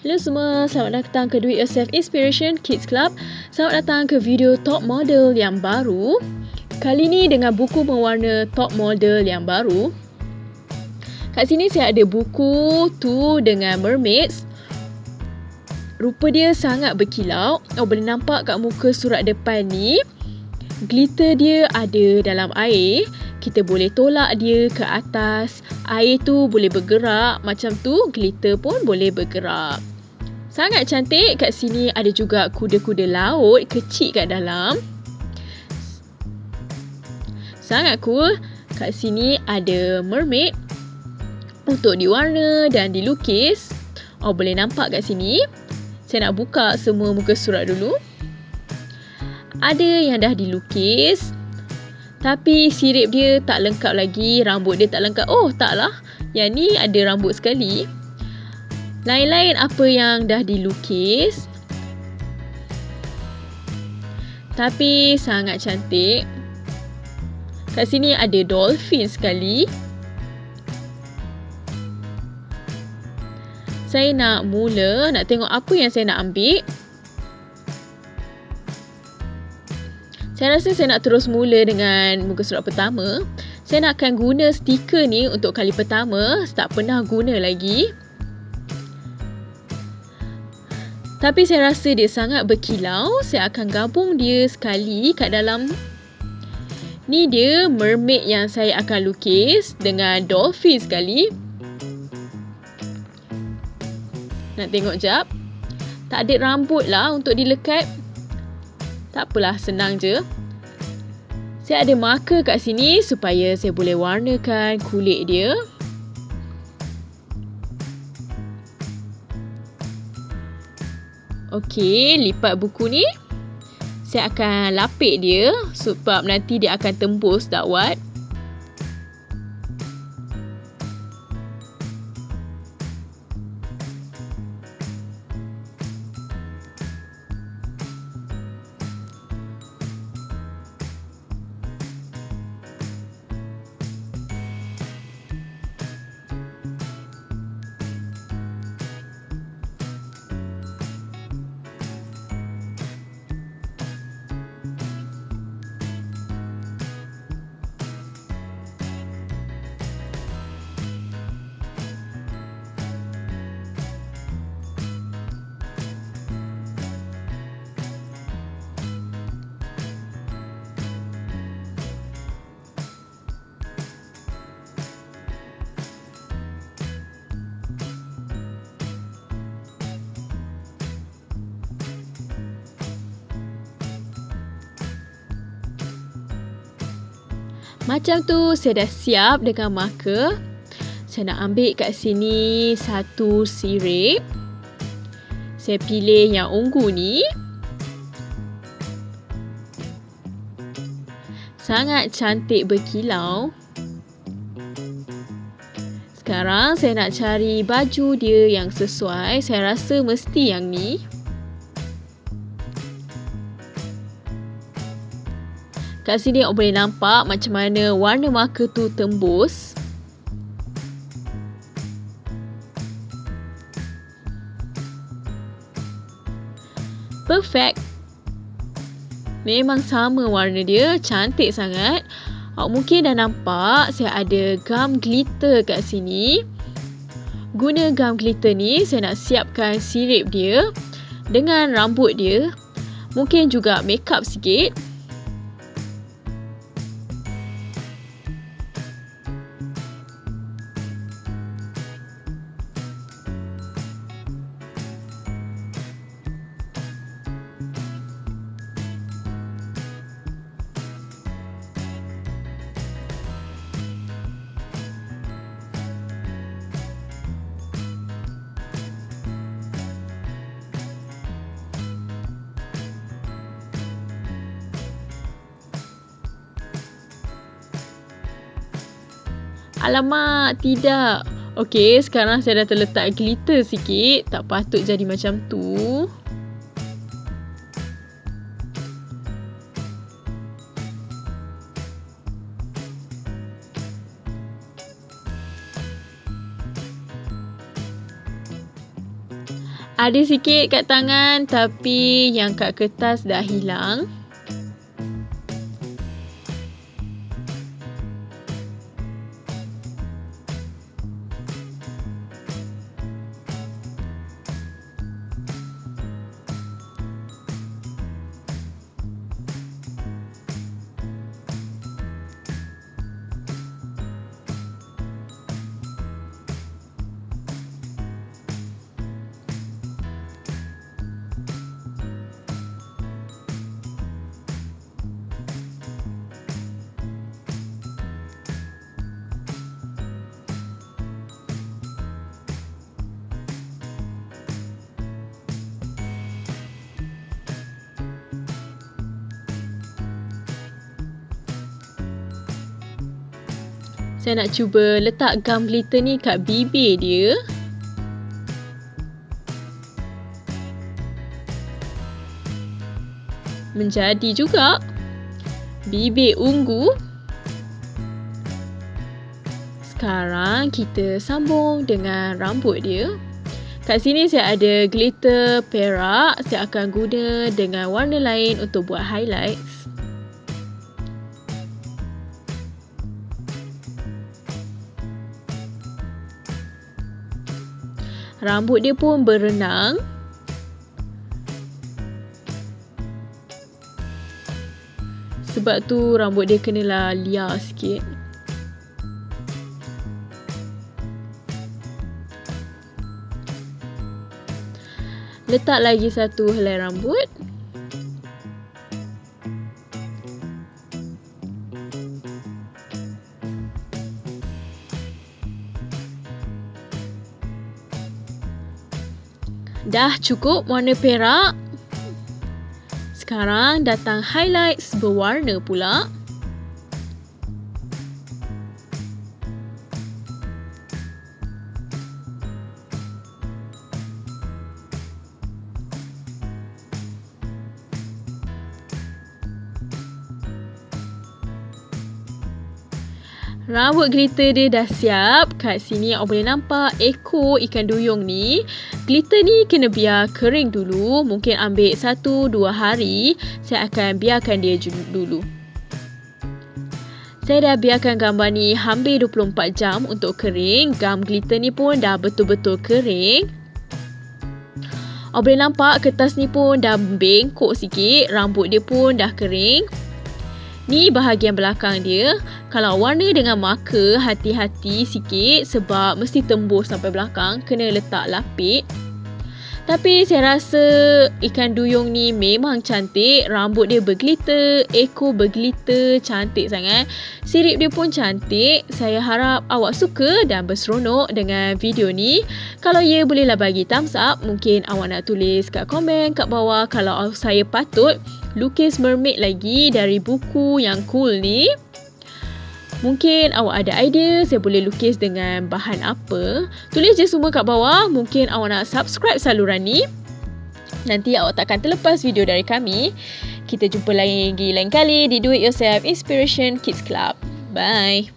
Hello semua, selamat datang ke Do It Yourself Inspiration Kids Club. Selamat datang ke video top model yang baru. Kali ni dengan buku pewarna top model yang baru. Kat sini saya ada buku tu dengan Mermaids. Rupa dia sangat berkilau. Boleh nampak kat muka surat depan ni, glitter dia ada dalam air. Kita boleh tolak dia ke atas. Air tu boleh bergerak. Macam tu glitter pun boleh bergerak. Sangat cantik. Kat sini ada juga kuda-kuda laut kecil kat dalam. Sangat cool. Kat sini ada mermaid untuk diwarna dan dilukis. Boleh nampak kat sini. Saya nak buka semua muka surat dulu. Ada yang dah dilukis, tapi sirip dia tak lengkap lagi. Rambut dia tak lengkap. Taklah. Yang ni ada rambut sekali. Lain-lain apa yang dah dilukis, tapi sangat cantik. Kat sini ada dolphin sekali. Saya nak tengok apa yang saya nak ambil. Saya rasa saya nak terus mula dengan muka surat pertama. Saya nakkan guna stiker ni untuk kali pertama. Tak pernah guna lagi. Tapi saya rasa dia sangat berkilau. Saya akan gabung dia sekali kat dalam. Ni dia mermaid yang saya akan lukis dengan dolphin sekali. Nak tengok jap. Tak ada rambut lah untuk dilekat. Tak apalah, senang je. Saya ada marker kat sini supaya saya boleh warnakan kulit dia. Okey, lipat buku ni. Saya akan lapik dia sebab nanti dia akan tembus dakwat. Macam tu saya dah siap dengan marker. Saya nak ambil kat sini satu sirip. Saya pilih yang ungu ni. Sangat cantik berkilau. Sekarang saya nak cari baju dia yang sesuai. Saya rasa mesti yang ni. Kat sini awak boleh nampak macam mana warna marker tu tembus. Perfect. Memang sama warna dia, cantik sangat. Awak mungkin dah nampak saya ada gum glitter kat sini. Guna gum glitter ni, saya nak siapkan sirip dia dengan rambut dia. Mungkin juga makeup sikit. Alamak, tidak. Okey, sekarang saya dah terletak glitter sikit. Tak patut jadi macam tu. Ada sikit kat tangan tapi yang kat kertas dah hilang. Saya nak cuba letak gam glitter ni kat bibir dia. Menjadi juga. Bibir ungu. Sekarang kita sambung dengan rambut dia. Kat sini saya ada glitter perak. Saya akan guna dengan warna lain untuk buat highlights. Rambut dia pun berenang. Sebab tu rambut dia kenalah liar sikit. Letak lagi satu helai rambut. Dah cukup warna perak. Sekarang datang highlights berwarna pula. Rambut glitter dia dah siap. Kat sini awak boleh nampak ekor ikan duyung ni. Glitter ni kena biar kering dulu. Mungkin ambil 1-2 hari. Saya akan biarkan dia dulu. Saya dah biarkan gambar ni hampir 24 jam untuk kering. Gam glitter ni pun dah betul-betul kering. Awak boleh nampak kertas ni pun dah bengkok sikit. Rambut dia pun dah kering. Ni bahagian belakang dia. Kalau warna dengan marker, hati-hati sikit sebab mesti tembus sampai belakang. Kena letak lapik. Tapi saya rasa ikan duyung ni memang cantik. Rambut dia berglitter, ekor berglitter, cantik sangat. Sirip dia pun cantik. Saya harap awak suka dan berseronok dengan video ni. Kalau ya, bolehlah bagi thumbs up. Mungkin awak nak tulis kat komen kat bawah kalau saya patut lukis mermaid lagi dari buku yang cool ni. Mungkin awak ada idea saya boleh lukis dengan bahan apa. Tulis je semua kat bawah. Mungkin awak nak subscribe saluran ni. Nanti awak takkan terlepas video dari kami. Kita jumpa lagi lain kali di Do It Yourself Inspiration Kids Club. Bye.